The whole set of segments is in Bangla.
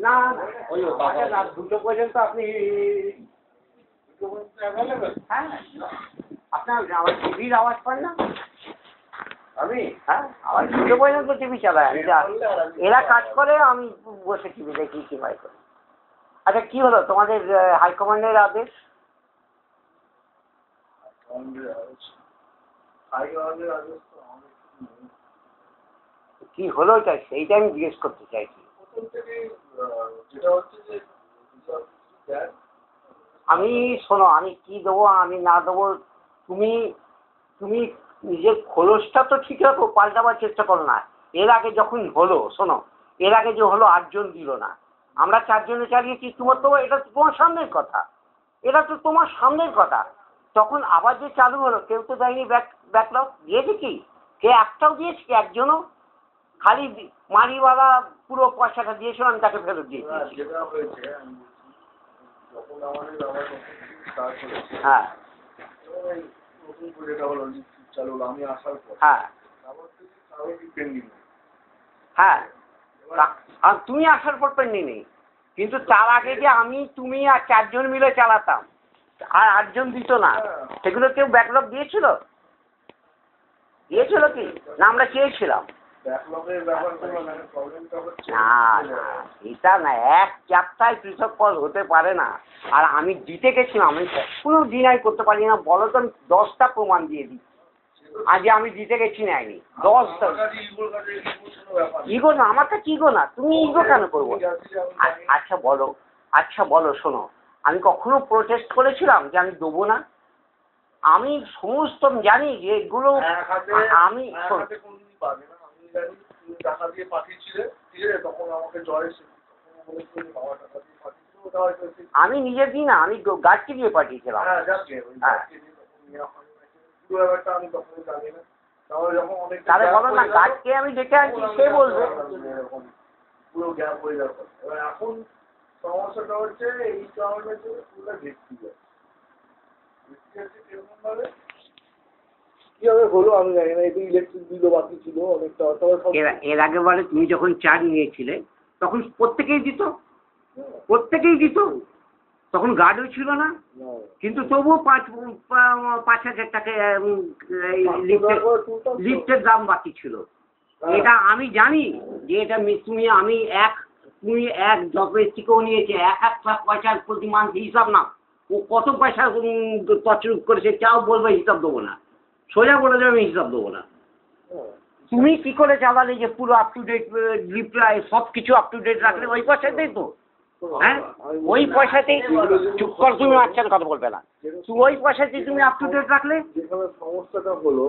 না ওই রাত 2টো পর্যন্ত আপনি হ্যাঁ আপনার আমার টিভির আওয়াজ পান না? আমি হ্যাঁ আবার 2টো পর্যন্ত টিভি চালায়। এরা কাজ করে, আমি বসে টিভি দেখি কি হয় করে। আচ্ছা কি হলো তোমাদের হাইকমান্ডের আদেশ? কি হলো চাই সেইটা আমি জিজ্ঞেস করতে চাইছি। আমি শোনো, আমি কি দেবো আমি না দেবো, তুমি তুমি নিজের খোলসটা তো ঠিক রাখো, পাল্টাবার চেষ্টা করো না। এর আগে যখন হলো, শোনো, এর আগে যে হলো 8 জন দিল না, আমরা 4 জনে চালিয়েছি। এটা তোমার সামনের কথা, এটা তো তোমার সামনের কথা। তখন আবার যে চালু হলো, কেউ তো দেয়নি। ব্যাকলগ দিয়েছে কি? কে একটাও দিয়েছে কি? একজনও? খালি মারিওয়ালা পুরো পয়সাটা দিয়েছিল, আমি তাকে ফেরত দিয়েছি। হ্যাঁ হ্যাঁ হ্যাঁ, আর তুমি আসার পর পেন্ডিং নেই, কিন্তু তার আগে যে আমি তুমি আর 4 জন মিলে চালাতাম, আর 8 জন দিত না, সেগুলো কেউ ব্যাকলগ দিয়েছিল? দিয়েছিল কি না? আমরা চেয়েছিলাম না না, এটা না, এক চারটায় পৃথক পদ হতে পারে না। আর আমি দিতে গেছিলাম, আমি কখনো ডিনাই করতে পারি না। বলো তো, আমি 10টা প্রমাণ দিয়ে দিই আজ আমি দিতে গেছি নেয়নি। 10টা ইগো না, আমার কাছে ইগো না। তুমি ইগো কেন করবো? আচ্ছা বলো শোনো, আমি কখনো প্রোটেস্ট করেছিলাম যে আমি দেবো না? আমি সমস্ত জানি যে এগুলো আমি আমি নিজে দিই না, আমি গাছকে দিয়ে পাঠিয়েছিলাম। তাহলে বলো না, গাছকে আমি ডেকে আনছি, সে বলবে। পুরো গ্যাপ হয়ে যাবে। এখন সমস্যাটা হচ্ছে এই কারণে পুরো ভেস্তি যায়। কিভাবে হলো আমি জানি না। এটা ইলেকট্রিক বিলও বাকি ছিল অনেকটা। এর আগে বারে তুমি যখন চার্জ নিয়েছিলে তখন প্রত্যেকেই দিত, তখন গার্ডও ছিল না, কিন্তু তবুও 5,000 টাকা লিফটের দাম বাকি ছিল। এটা আমি জানি যে এটা তুমি এক ডোমেস্টিকও নিয়েছে, এক পয়সার প্রতি মান্থ হিসাব না, ও কত পয়সা তছরূপ করেছে চাও বলবে হিসাব দেবো না, সোজা বলে দেবে আমি হিসাব দেবো না। তুমি কি করে চালালে যে পুরো আপ টু ডেট লিফট সব কিছু আপ টু ডেট রাখলে? ওই পয়সাতেই তো, হ্যাঁ ওই পয়সাতেই। চুপ কর, তুমি আচ্ছা কথা বলবে না। তুমি ওই পয়সাতেই তুমি আপ টু ডেট রাখলে। যেখানে সমস্যাটা হলো,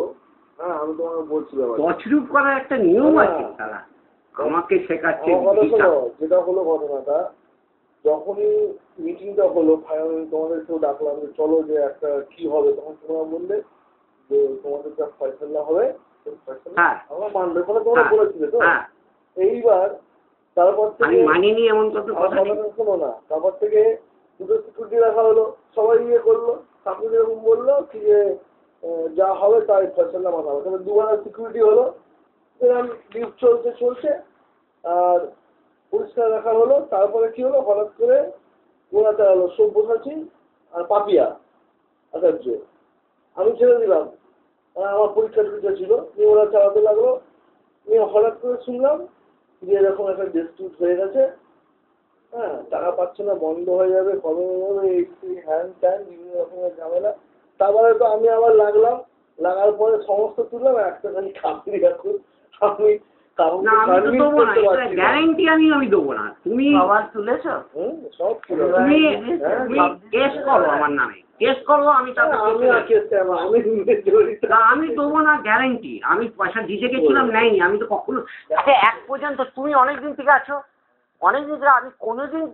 হ্যাঁ আমি তোমাকে বলছিলাম, তছরূপ করার একটা নিয়ম আছে, তারা আমাকে শেখাচ্ছে। যেটা হলো ঘটনাটা, যখনই মিটিংটা হলো ফাইনাল, তোমাদেরকেও ডাকলাম যে চলো যে একটা কি হবে, তখন তোমরা বললে যে তোমাদের যা ফয়সালা হবে আমরা মানবে, ফলে তোমরা বলেছিলে তো। এইবার তারপর থেকে মানিনি এমন শোনো না, তারপর থেকে 2টো সিকিউরিটি রাখা হলো, সবাই ইয়ে করলো, সামনে যেরকম বললো কি যে যা হবে তাই ফয়সালা মানা হবে। তাহলে 2বার সিকিউরিটি হলো, লিফট চলছে আর পরিষ্কার রাখা হলো। তারপরে কি হলো, হঠাৎ করে গোড়াতে হলো সব্যসাচী আর পাপিয়া আচার্য, আমি ছেড়ে দিলাম, আমার পরীক্ষা ছিল, নিয়ে ওরা চালাতে লাগলো। নিয়ে হঠাৎ করে শুনলাম যে এরকম একটা ডিসপিউট হয়ে গেছে, হ্যাঁ টাকা পাচ্ছে না, বন্ধ হয়ে যাবে, কবে হ্যান ত্যান বিভিন্ন রকমের ঝামেলা। তারপরে তো আমি আবার লাগার পরে সমস্ত তুললাম, একটা খালি খাপড়ি এখন আমি গ্যারান্টি আমি দেবো না। তুমি আবার তুলেছ, সব কেস করো আমার নামে, কেস করো, আমি দেবো না গ্যারান্টি। আমি পয়সা দিতে গেছিলাম, নেয়নি। আমি তো কখনো এক পর্যন্ত, তুমি অনেকদিন থেকে আছো, অনেকদিন থেকে আমি কোনোদিন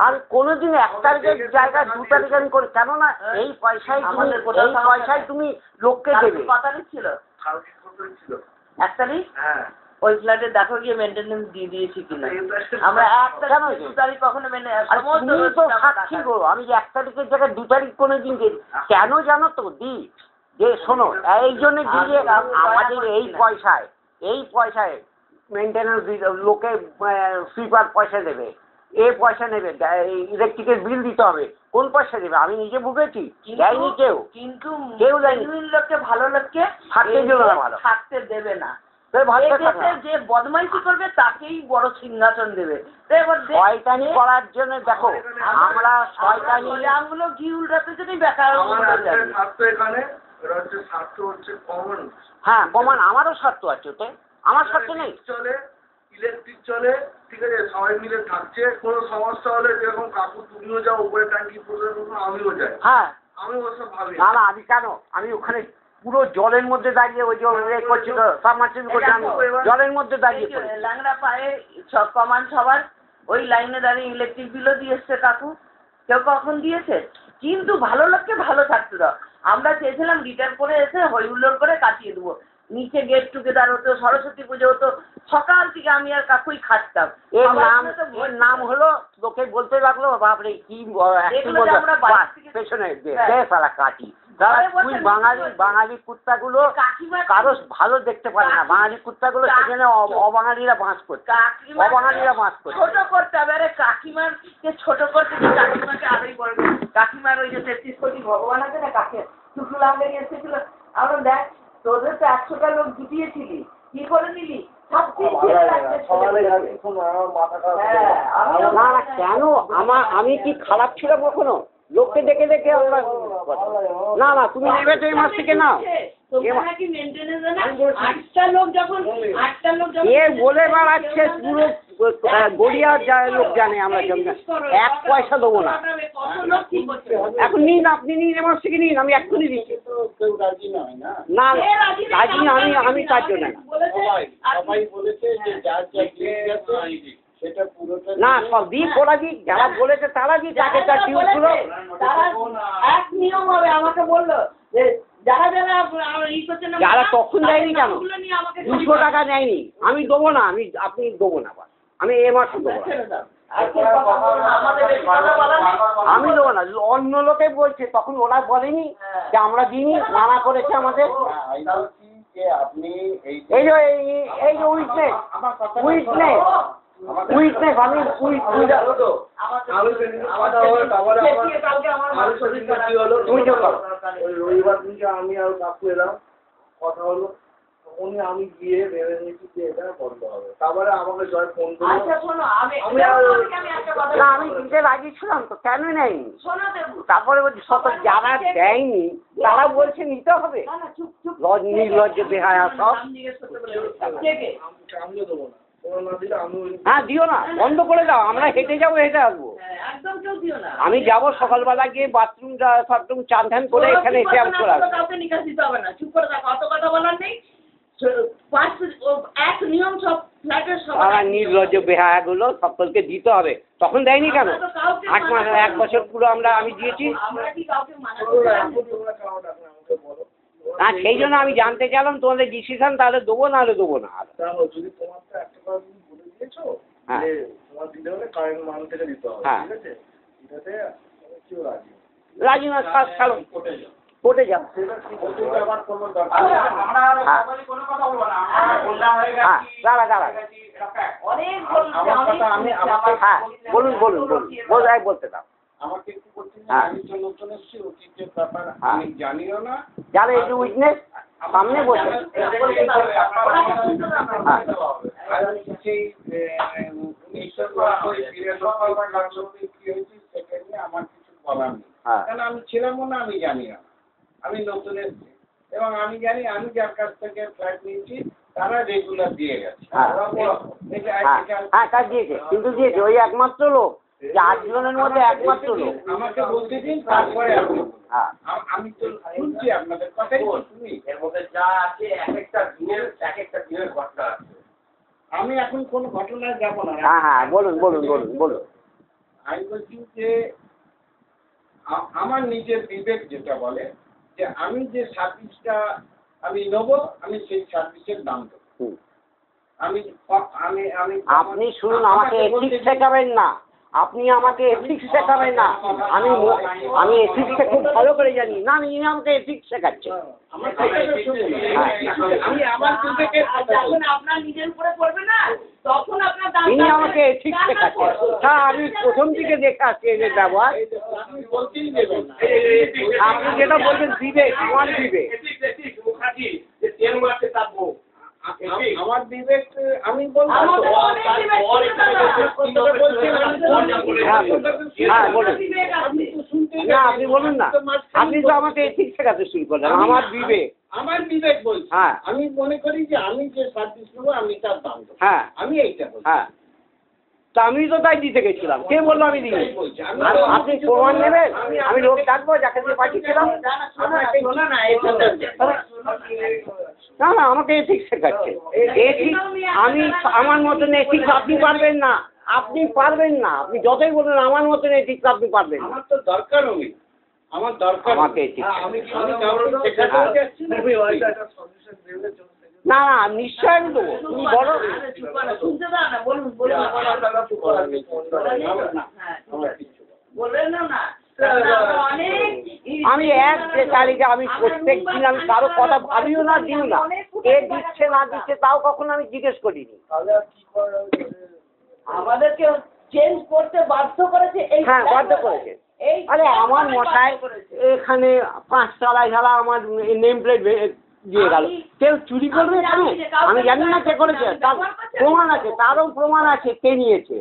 আমি কোনোদিন 1 তারিখের জায়গায় 2 তারিখ আমি করি, কেননা এই পয়সায় তুমি লোককে দেবে। 1 তারিখ ওই ফ্ল্যাটে দেখো গিয়ে মেনটেন্যান্স দিয়ে দিয়েছি কিনা। আমরা 1 তারিখ 2 তারিখ কখনো সাক্ষী গো, আমি যে 1 তারিখের জায়গায় 2 তারিখ কোনোদিন দিই, কেন জানো তো দিই? যে শোনো এই জন্য দিলে আমাদের এই পয়সায় মেনটেন্যান্স লোকে সুইপার পয়সা দেবে, পয়সা নেবে, ইলেকট্রিকের বিল দিতে হবে, কোন পয়সা দেবে? আমি নিজে ভুগেছি, দেয়নি কেউ, কিন্তু কেউ দেয়নি। লোককে ভালো লোককে থাকতে দেবে না, যে বদমাইশি করবে তাকেই বড় সিংহাসন দেবে। শয়তানি করার জন্য দেখো আমরা শয়তানি আমগুলো ঘি উল্টাতে যদি বেকার হ্যাঁ কমান, আমারও স্বার্থ আছে ওতে, আমার স্বার্থ নেই। চলে ইলেকট্রিক চলে, ঠিক আছে, সবাই মিলে থাকছে, কোনো সমস্যা হলে যেরকম কাকু তুমিও যাও উপরে ট্যাঙ্কি পর্যন্ত, আমিও যাই, হ্যাঁ আমি ওসব ভাবি না না, আমি কেন, আমি ওখানে পুরো জলের মধ্যে দাঁড়িয়ে ওই যে করছি তো সাবমার্সিবল করছি, আমি জলের মধ্যে দাঁড়িয়ে ল্যাংড়া পায়ে সব কমান সবার ওই লাইনে দাঁড়িয়ে ইলেকট্রিক বিলও দিয়ে এসছে কাকু, কেউ কখন দিয়েছে? কিন্তু ভালো লোককে ভালো থাকতে দাও। আমরা চেয়েছিলাম রিটায়ার করে এসে হই হুল্লোড় করে কাটিয়ে দেবো, নিচে গেট টুগেদার হতো, সরস্বতী পুজো হতো, সকাল থেকে আমি আর কাকুই খাটতাম। এর নাম হলো, লোকে বলতে লাগলো বাপরে কি পেছনে কাটি। বাঙালি কুত্তাগুলো কারো ভালো দেখতে পারে না, বাঙালি কুত্তাগুলো সেখানে অবাঙালিরা বাস করছে, অবাঙালিরা বাস করছে। ছোট করতে হবে, আরে কাকিমাকে ছোট করতে, কাকিমাকে আরোই বড়, কাকিমার ওই যে 33 কোটি ভগবান আছে না, কাকে শুক্লা আগে এসেছিল, আমরা দেখ তোদের তো 100টা লোক জুটিয়েছিলি, কি করে নিলি? না না কেন, আমি কি খারাপ ছিলাম কখনো? লোককে দেখে দেখে আমরা না না, তুমি নেবে তো এই মাস থেকে নাও। বলে বেড়াচ্ছে পুরো গড়িয়া লোক জানে, আমরা এক পয়সা দেবো না। এখন নিন, আপনি নিন, এ মাস থেকে নিন, আমি এক্ষুনি দিচ্ছি। না রাজি না, আমি তার জন্য না, সব দিক ওরা দিক, যারা বলেছে তারা দিক, তাকে তার টিউবগুলো এক নিয়ম হবে। আমাকে বললো যে যারা তখন দেয়নি কেন, 200 টাকা নেয়নি, আমি দেবো না, আপনি দেবো না, আমি এ মাসে দেবো না, আমি দেবো না। অন্য লোকে বলছে, তখন ওরা বলেনি যে আমরা দিইনি, মানা করেছে আমাদের। এই যে উইটনেস আমি রবিবার দিনকে আমি আর কাকু এলাম, কথা হলো, আমি গিয়ে ভেবে নিয়েছি যে এটা বন্ধ হবে। তারপরে আমাকে জয় ফোন করলো, আমি দিতে রাজি ছিলাম তো, কেন নেয়নি? তারপরে বলছি যারা দেয়নি তারা বলছে নিতে হবে, নির্লজ্জ বেহায়া সব। আমিও দেবো না, হ্যাঁ দিও না, বন্ধ করে দাও, আমরা হেঁটে যাবো, হেঁটে আসবো। আমি যাবো সকালবেলা গিয়ে বাথরুম ফাথরুম চান ধ্যান করে এখানে এসে আমি চলে আসবো। নির্লজ্জ বেহায়া গুলো সকলকে দিতে হবে, তখন দেয়নি কেন? 8 মাস 1 বছর পুরো আমি দিয়েছি। হ্যাঁ সেই জন্য আমি জানতে চাইলাম তোমাদের ডিসিশন, তাহলে দেবো না হলে দেবো না। যদি তোমার তো একটা কথা তুমি বলে দিয়েছো যে তোমার দিতে হলে কারেন্ট মান থেকে দিতে হবে, ঠিক আছে, এটাতে কেউ রাজি না, ছাড়ো কোর্টে যাও। দাঁড়া বলুন বলতে দাও। আমাকে একটু করছেন, আমি তো নতুন এসেছি, অতীতের ব্যাপার আমি জানিও না। যারা এই যে উইটনেস সামনে বসে আমার কিছু বলার নেই, কারণ আমি ছিলামও না, আমি জানিও না, আমি নতুন এসেছি এবং আমি জানি আমি যার কাছ থেকে ফ্ল্যাট নিয়েছি তারা রেগুলার দিয়ে গেছে। হ্যাঁ দিয়েছে, কিন্তু দিয়েছে ওই একমাত্র লোক, 8 জনের মধ্যে একমাত্র লোক। আমাকে বলতে দিন, তারপরে আমি তো শুনছি আপনাদের কথাই শুনি, এর মধ্যে যা আছে এক একটা দিনের ঘটনা আছে। আমি এখন কোন ঘটনায় যাব না। হ্যাঁ বলুন। আমি বলছি যে আমার নিজের বিবেক যেটা বলে যে আমি যে সার্ভিসটা আমি নেবো, আমি সেই সার্ভিসের দাম দেবো। আপনি শুনুন, আমাকে এথিক্স শেখাবেন না, আপনি আমাকে এথিক্স শেখাবেন না। আমি এথিক্সটা খুব ভালো করে জানি। না, ইনি আমাকে এথিক্স শেখাচ্ছে। আমার কথাটা শুনুন। আমি আমার বিবেকের কথা যখন আপনার নিজের উপরে পড়বে না তখন আপনার দাম ইনি আমাকে এথিক্স শেখাচ্ছে। হ্যাঁ, আমি প্রথম দিকে দেখে আসছি এদের ব্যবহার। আপনি বলতেই দেবেন না। আপনি যেটা বলবেন বিবেক, আমার বিবেক। আমার বিবেক আমি বলবো আমাদের অনেক বিবেক হ্যাঁ বলুন। আপনি তো শুনতে না, আপনি বলুন না। আপনি তো আমাকে এথিক্স শেখাতে শুরু করলেন। আমার বিবেক। আমার বিবেক বলছি। হ্যাঁ। আমি মনে করি যে আমি যে সার্ভিস নেবো আমি তার দাম দেবো। হ্যাঁ আমি এইটা বলছি। হ্যাঁ, তা আমি তো তাই দিতে গেছিলাম। কে বললো আমি দিই? বলছি। আপনি প্রমাণ নেবেন? আমি লোক ডাকবো যাকে দিয়ে পাঠিয়েছিলাম? শোনা না এটা না না, আমাকে এথিক্স শেখাচ্ছে। এথিক্স আমি আমার মতন এথিক্স আপনি পারবেন না। আপনি পারবেন না। আপনি যতই বলুন আমার মতন এথিক্স আপনি পারবেন না। আমার তো দরকারও নেই। আমার দরকার আমাকে ethics আমি কাউকে শেখাতেও যাচ্ছি না। না না, নিশ্চয় আমি দেবো। তুমি বলো। শুনতে দাও না, বলুন বলুন বলবেন না অনেক আমি এক যে তারিখে আমি প্রত্যেক দিন আমি কারো কথা ভাবিও না, দিও না। কে দিচ্ছে না দিচ্ছে তাও কখনো আমি জিজ্ঞেস করিনি। আমাদেরকে চেঞ্জ করতে বাধ্য করেছে এই হ্যাঁ, বাধ্য করেছে। আরে আমার মশাই এখানে 5 তলায় ঝালা আমার নেম প্লেট দিয়ে গেল। কেউ চুরি করবে এখানে? আমি জানি না কে করেছে। তার প্রমাণ আছে, তারও প্রমাণ আছে কে নিয়েছে।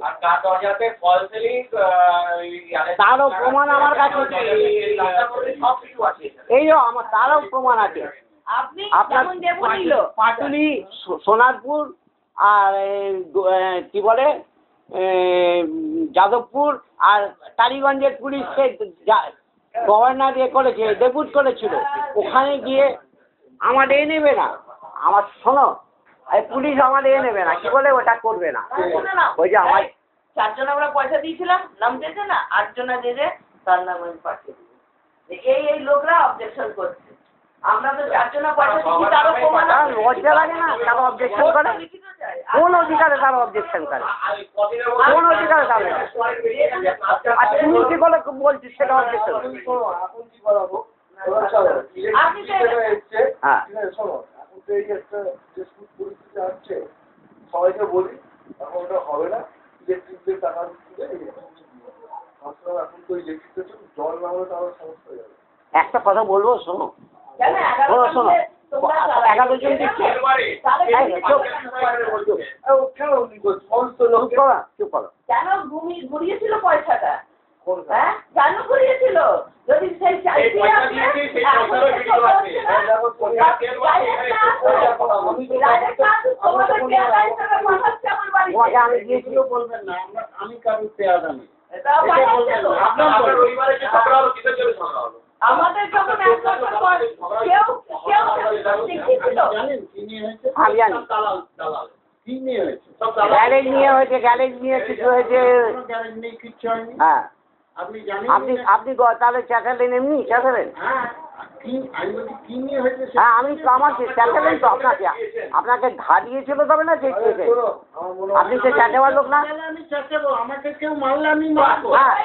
তারও প্রমাণ আমার কাছে। এই আমার তারও প্রমাণ আছে। আপনি আপনার যেমন দেবো নিল পাটুলি, সোনারপুর আর কি বলে যাদবপুর আর টালিগঞ্জের পুলিশকে গভর্নর ইয়ে করেছে, ডেপুট করেছিল। ওখানে গিয়ে আমার এ নেবে না। আমার শোনো, এই পুলিশ আমার এ নেবে না, কি বলে ওটা করবে না। ওই যে আমার 4 জন আমরা পয়সা দিয়েছিলাম, নাম দিয়েছে না, 8 জনা যে তার নাম আমি পাঠিয়ে দিই। এই লোকরা অবজেকশন করছে। আমরা তো 4 জনা পয়সা দিয়েছি, তারও প্রমাণ আছে। লজ্জা লাগে না তারা অবজেকশন করে? কোন অধিকারে তারা অবজেকশন করে? কোন অধিকারে তাহলে? আর তুমি কি বলে বলছিস সেটা অবজেকশন? এখন কি করাবো? আপনি হ্যাঁ, শোনো, এখন তো এই একটা যে পরিস্থিতি আসছে, সবাইকে বলি এখন ওটা হবে না। ইলেকট্রিক বিল টাকা দিচ্ছে, এখন তো ইলেকট্রিক জল না হলে তাহলে সমস্যা হয়ে যাবে। একটা কথা বলবো, শোনো শোনো, 11 জন দিচ্ছে। চুপ করো। কেন ঘুরিয়েছিল পয়সাটা? হ্যাঁ, কেন ঘুরিয়েছিল? যদি সেই চাইতে আমি গিয়েছিল বলবেন না আমি কারোর পেয়াদ আমি আমাদের যখন 1 বছর পর কেউ দেখিয়েছিল জানেন কি নিয়ে হয়েছে? আমি জানি। কি নিয়ে হয়েছে? গ্যারেজ নিয়ে হয়েছে, গ্যারেজ নিয়ে কিছু হয়েছে। গ্যারেজ নেই, কিচ্ছু হয়নি। হ্যাঁ, আপনি জানেন আপনি তাহলে চেঁচালেন, এমনি চেঁচালেন। হ্যাঁ, আমি বলছি কি নিয়ে হয়েছে? হ্যাঁ, আমি তো আমার চেঁচালেন তো আপনাকে ঘা দিয়েছিল তবে না চেঁচিয়েছে। আপনি তো চেঁচাবার লোক না। আমি চেঁচাবো, আমাকে কেউ মারলে আমি মারবো। হ্যাঁ,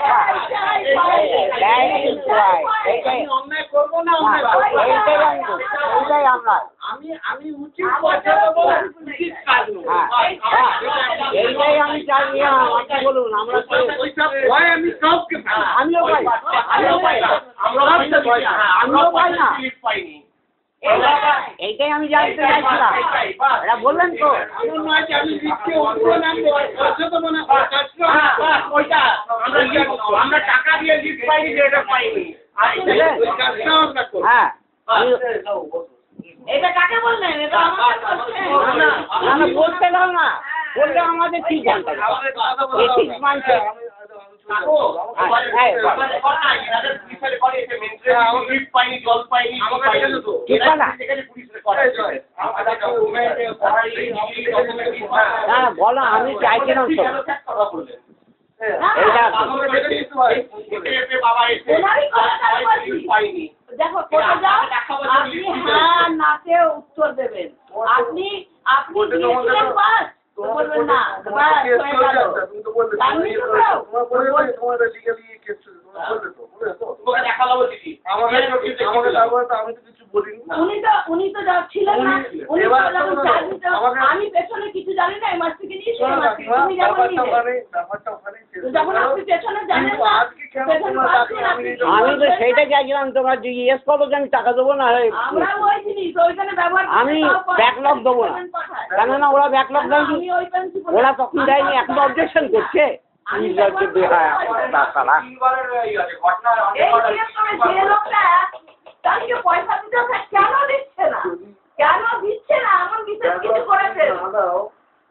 অন্যায় করবো না, এইটাই আমরা। আমি উচিত পয়সা দেবো, উচিত কাজ নেবো। এইটাই আমি চাই। আপনি বলুন, আমরা ভয় আমি সবকে আমিও পাই, আমিও পাই না। এইটাই আমি জানতে চাইছিলাম। এটা বললেন তো। আমি দিচ্ছি অন্য নামবো, পয়সা দেবো না, আমরা টাকা দিয়ে লিফট পাইনি, যেটা পাইনি ওই কাজটাও আমরা করবো। হ্যাঁ, এটা কাকে বললেন? এটা আমাকে বলছেন? না বলতে দাও না, বললে আমাদের ঠিক জানতে মানছে। বলো, আমি চাইছিলাম দেখো আপনি হ্যাঁ নাতে উত্তর দেবেন। আপনি দিয়েছিলেন বাস, বলবেন না ব্যাস হয়ে গেল তুমি তো বললে জানিস তো তোমার বলে তোমাদের লিগ্যালি কেস বললে তো তোমাকে দেখালাম চিঠি আমাকে তারপরে তো আমি তো কিছু বলিনি না। উনি তো ছিলেন না উনি এবার বললেন শোনো, চাকরি তো আমাকে- আমি পেছনে কিছু জানি না এই মাস থেকে নিয়ে সেই শোনো না, মাস থেকে তুমি যেমন নিলে ব্যাপারটা ওখানেই শেষ তো যখন আপনি পেছনে জানেন কিন্তু না আজকে কেন পেছনে তোমরা পাচ্ছেন, তাকে আপনি আমি কি আমি তো বলবেন না? সেইটা চাইছিলাম তোমার জিজ্ঞেস করো যে আমি টাকা দেবো না আমরাও ওই জিনিস ওইখানে ব্যবহার করতে আমি তাও পাঠাই, backlog দেবো না। পাঠাই। কেননা ওরা ব্যাকলগ দেয়নি আমি ওই প্রিন্সিপাল ওরা তখন দেয়নি এখন অবজেকশন করছে আমি নির্লজ্জ বেহায়া তাছাড়া তিনবারের এই আছে ঘটনা এই জিজ্ঞেস করে যে লোকটা তাকে পয়সা দিতে হচ্ছে কেন দিচ্ছে না এমন বিশেষ কিছু করেছে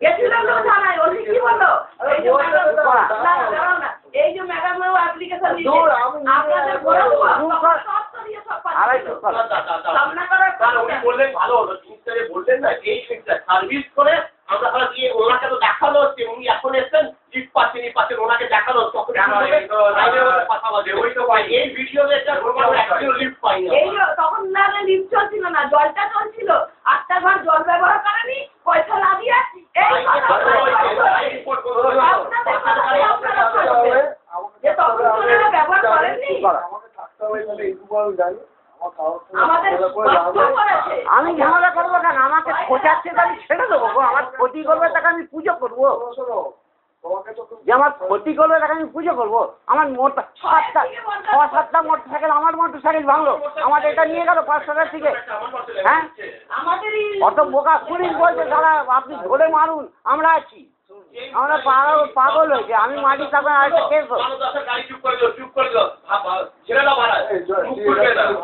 গেছিলাম তো থানায় ওলি কি বললো এই যে ম্যাডাম দাঁড়াও না এই যে ম্যাডাম অ্যাপ্লিকেশন দিয়েছে আপনাদের বলে দেবো সব সরিয়ে সব সামনা করার উনি বললেন ভালো হলো জিনিসটা বললেন না এই সার্ভিস করে আমরা তাহলে দিয়ে ওনাকে তো দেখানো হচ্ছে উনি এখন এসছেন লিফট পাচ্ছেন ওনাকে দেখানো হচ্ছে কথা বলছে ওই তো এই ভিডিও লিফট পাইনি এই যে তখন না লিফট চলছিল না জলটা চলছিল 8টা ঘর জল ব্যবহার করেনি পয়সা না দিয়ে এই কথা যে তখন ওনারা ব্যবহার করেননি আমাকে থাকতে হবে তাহলে এইটুকু আমি জানি আমাদের স্পষ্ট করেছে আমি ঝামেলা করবো কেন আমাকে খোঁচাচ্ছে তো আমি ছেড়ে দেবো গো আমার ক্ষতি করবে তাকে আমি পুজো করবো তোমাকে তো যে আমার ক্ষতি করবে তাকে আমি পুজো করবো আমার মোটর 6-7টা মোটর সাইকেল আমার মোটর সাইকেল ভাঙলো আমাদের এটা নিয়ে গেল 500 থেকে হ্যাঁ আমাদেরই অত বোকা পুলিশ বলছে দাদা আপনি ধরে মারুন আমরা আছি আমরা পাগল হয়েছে আমি মাটি তারপরে আরেকটা কেস গাড়ি চুপ করে দিল ছেড়ে দাও ভাড়া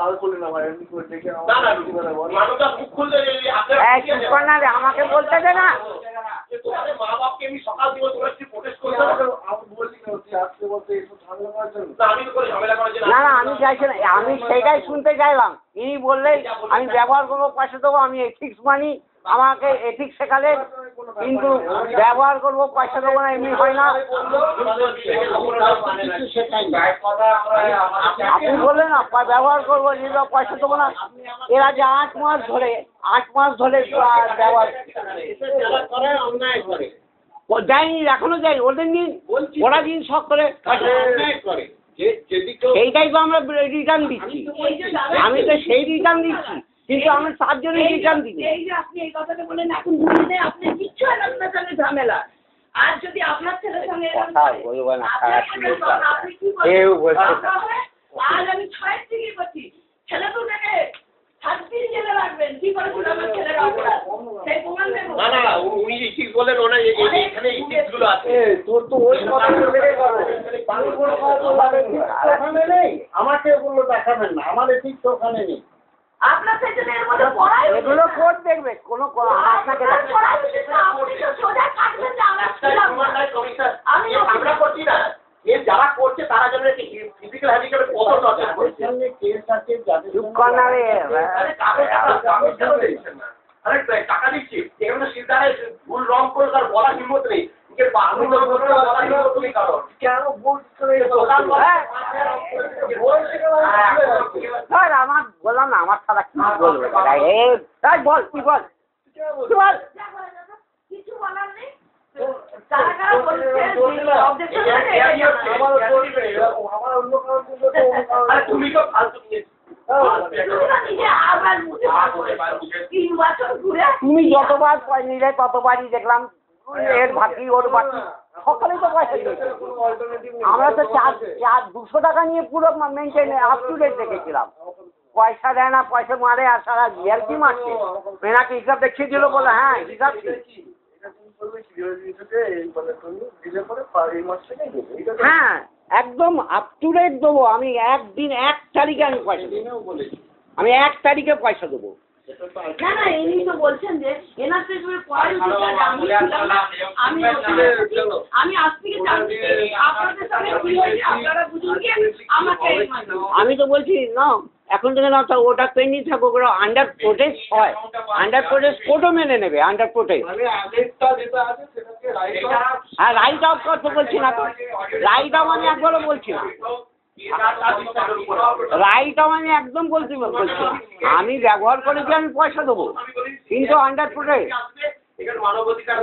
ভালো করলে না ভাই এমনি করে দেখে না না মানুষটা মুখ খুলতে চুপ কর না রে আমাকে বলতে দে না তোমাদের মা বাপকে আমি সকাল দিব তোমরা কি প্রোটেস্ট করছো আমি বলছি না তুই আজকে বলতে একটু ঠান্ডা করার না আমি তো করে ঝামেলা করার জন্য না আমি চাইছি না আমি সেটাই শুনতে চাইলাম ইনি বললেই আমি ব্যবহার করবো পয়সা দেবো আমি এথিক্স মানি আমাকে এথিক্স শেখালেন কিন্তু ব্যবহার করবো পয়সা দেবো না এমনি হয় না আপনি বললেন না ব্যবহার করবো নিজের পয়সা দেবো না এরা যে 8 মাস ধরে ব্যবহার দেয়নি এখনো দেয় ওদের দিন ওরা দিন শখ করে সেইটাই তো আমরা রিটার্ন দিচ্ছি আমি তো সেই রিটার্ন দিচ্ছি কিন্তু আমি তার জন্য রিটার্ন দিচ্ছি এই যে আপনি এই কথাটা বলেন এখন বুঝলে আপনি কিচ্ছু আর আপনার সঙ্গে ঝামেলা আর যদি আপনার ছেলের সঙ্গে এরকম কথা করে, বলবো না, আপনার খারাপ ছেলের সঙ্গে আপনি কি কেউ বলছেন? বলছে না। আজ আমি 6 থেকে করছি ছেলে তো দেখে 7 দিন জেলে রাখবেন কি করেছিল আমার ছেলের অপরাধ সেই প্রমাণ দেবো না না উনি ঠিক বলেন ওনা এখানে ইতিগুলো আছে তোর তো ওই কথা লেগে গেল পানি কোনো ওখানে নেই আমাকে বললো দেখাবেন না আমার ঠিক তো ওখানে নেই আপনার সেজন্য এর মধ্যে পড়াই এগুলো কোর্ট দেখবে কোনো আপনাকে সোজা কাটবেন যে আমরা ছিলাম না। আমরা করছি না যে যারা করছে তারা যেন ফিজিক্যাল হ্যান্ডিক্যাপে কত টর্চার করছে কেস আছে যাদের চুপ কর না রে আরে টাকা দিচ্ছি এখানে সিদ্ধারে ভুল রং করে তার বলার হিম্মত নেই নিজের বাংলা বলার হিম্মত নেই কারণ কেন বলছো স্যার আমার বললাম না আমার ছাড়া কি বলবে এই তাই বল কি বল কি বল কিছু বলার নেই কারা কারা বলছে অবজেকশন আমার অন্য কারোর জন্য তো অন্য কারোর আরে তুমি তো ফালতু নিয়ে তুমি যতবার নিলে ততবারই দেখলাম এর বাকি ওর বাকি সকালে তো পয়সা দিয়েছে আমরা তো 200 টাকা নিয়ে পুরো মেনটেন আপ টু ডেট দেখেছিলাম পয়সা দেয় না পয়সা মারে আর সারা জিয়ারকি মারছে মেনাকে হিসাব দেখিয়ে দিল বলে হ্যাঁ হিসাব হ্যাঁ একদম আপ টু ডেট দেবো আমি একদিন 1 তারিখে আমি পয়সা দেবো আমি 1 তারিখে পয়সা দেবো না না ইনি তো বলছেন যে এনার থেকে পড়াই আমি আজ থেকে জানছি আপনাদের সঙ্গে কি হয়েছে আপনারা বুঝুন কি আমাকে আমি তো বলছি না এখন থেকে না ওটা পেন্ডিং থাকবো ওরা আন্ডার প্রোটেস্ট হয় আন্ডার প্রোটেস্ট কোর্টও মেনে নেবে আন্ডার প্রোটেস্ট হ্যাঁ রাইট আউট করতে বলছি না তো রাইট আউট আমি একবারও বলছি না রাইট আমি একদম বলছি আমি ব্যবহার করেছি আমি পয়সা দেবো কিন্তু আন্ডার প্রোটেস্ট এখানে মানবাধিকার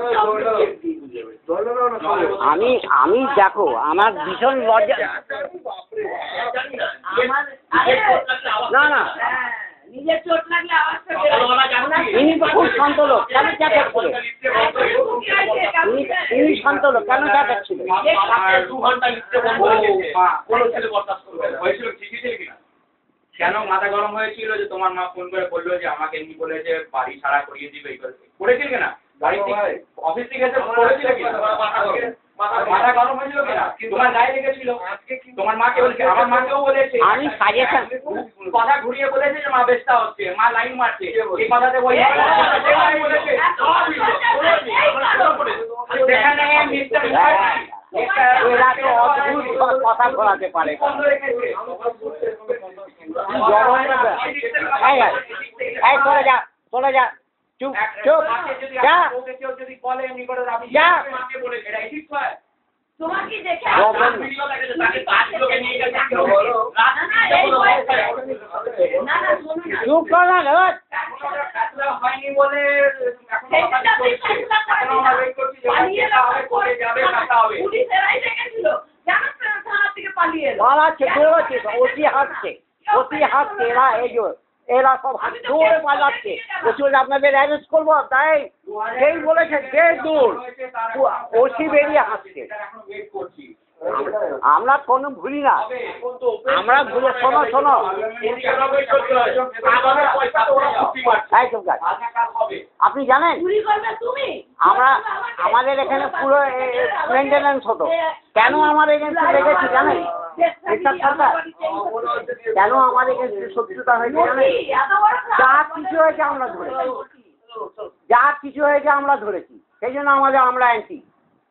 আমি দেখো আমার ভীষণ লজ্জা। না না নিজের চোট লাগলে আওয়াজটা ইনি খুব শান্ত লোক, কেন চেঁচাচ্ছিল? ইনি শান্ত লোক, কেন চেঁচাচ্ছিল? 2 ঘন্টা লিখতে বন্ধ রেখেছে কোনো ছেলে বরদাস্ত করবে না। হয়েছিল ঠিকই ছিল কিনা? কেন মাথা গরম হয়েছিল যে তোমার মা ফোন করে বললো যে আমাকে এমনি বলেছে বাড়ি ছাড়া করিয়ে দিবে এই করেছিল কিনা? বাড়ি থেকে অফিস থেকে এসে করেছিল কিনা? মাথা গরম হয়েছিল কিনা? তোমার গায়ে লেগেছিল? তোমার মাকে বলছে, আমার মাকেও বলেছে, আমি সাজেশন কথা ঘুরিয়ে বলেছে যে মা ব্যস্ত হচ্ছে, মা লাইন মারছে, এই কথাতে বলছে সেখানে মিস্টার এরা তো অদ্ভুত কথা বলাতে পারে। বন্ধ রেখেছে। এই চলে যা, চলে যা, চুপ চুপ যা যদি বলে এমনি করে আমি যা। মাকে বলেছে, এটা ঠিক হয়? তোমাকে দেখে চুপ কর না রোজ। হয়নি বলে পালাচ্ছে, দৌড়াচ্ছে, অতি হাসছে এরা, এই যে এরা সব দৌড়ে পালাচ্ছে। ওষুধ আপনাদের অ্যারেস্ট করবো, তাই যেই বলেছে যে দূর ওসি বেরিয়ে হাসছে। আমরা কোনো ভুলি না, আমরা ভুলে শোনো শোনো তাই তো কাজ। আপনি জানেন চুরি করবে তুমি? আমরা আমাদের এখানে পুরো মেনটেন্যান্স হতো, কেন আমার এগেন্সে লেগেছি জানেন? কেন আমার এগেন্সে শত্রুতা হয়েছে জানেন? যা কিছু হয়েছে আমরা ধরেছি, যা কিছু হয়েছে আমরা ধরেছি, সেই জন্য আমরা অ্যান্টি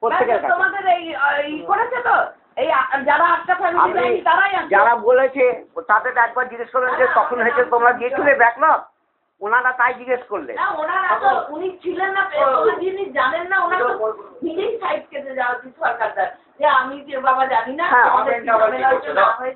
প্রত্যেকের কাছে। তোমাদের এই করেছে তো এই যারা আটটা ফ্যামিলি তারাই যারা বলেছে তাতে একবার জিজ্ঞেস করলেন যে তখন হয়েছে তোমরা গিয়েছিলে ব্যাকলগ, ওনারা তাই জিজ্ঞেস করলে। না ওনারা তো উনি ছিলেন না, যিনি জানেন না ওনারা তো নিজেই সাইড কেটে যাওয়া উচিত সরকারদার, যে আমি যে বাবা জানি না হ্যাঁ, আমাদের কি ঝামেলা হচ্ছে না হয়েছে।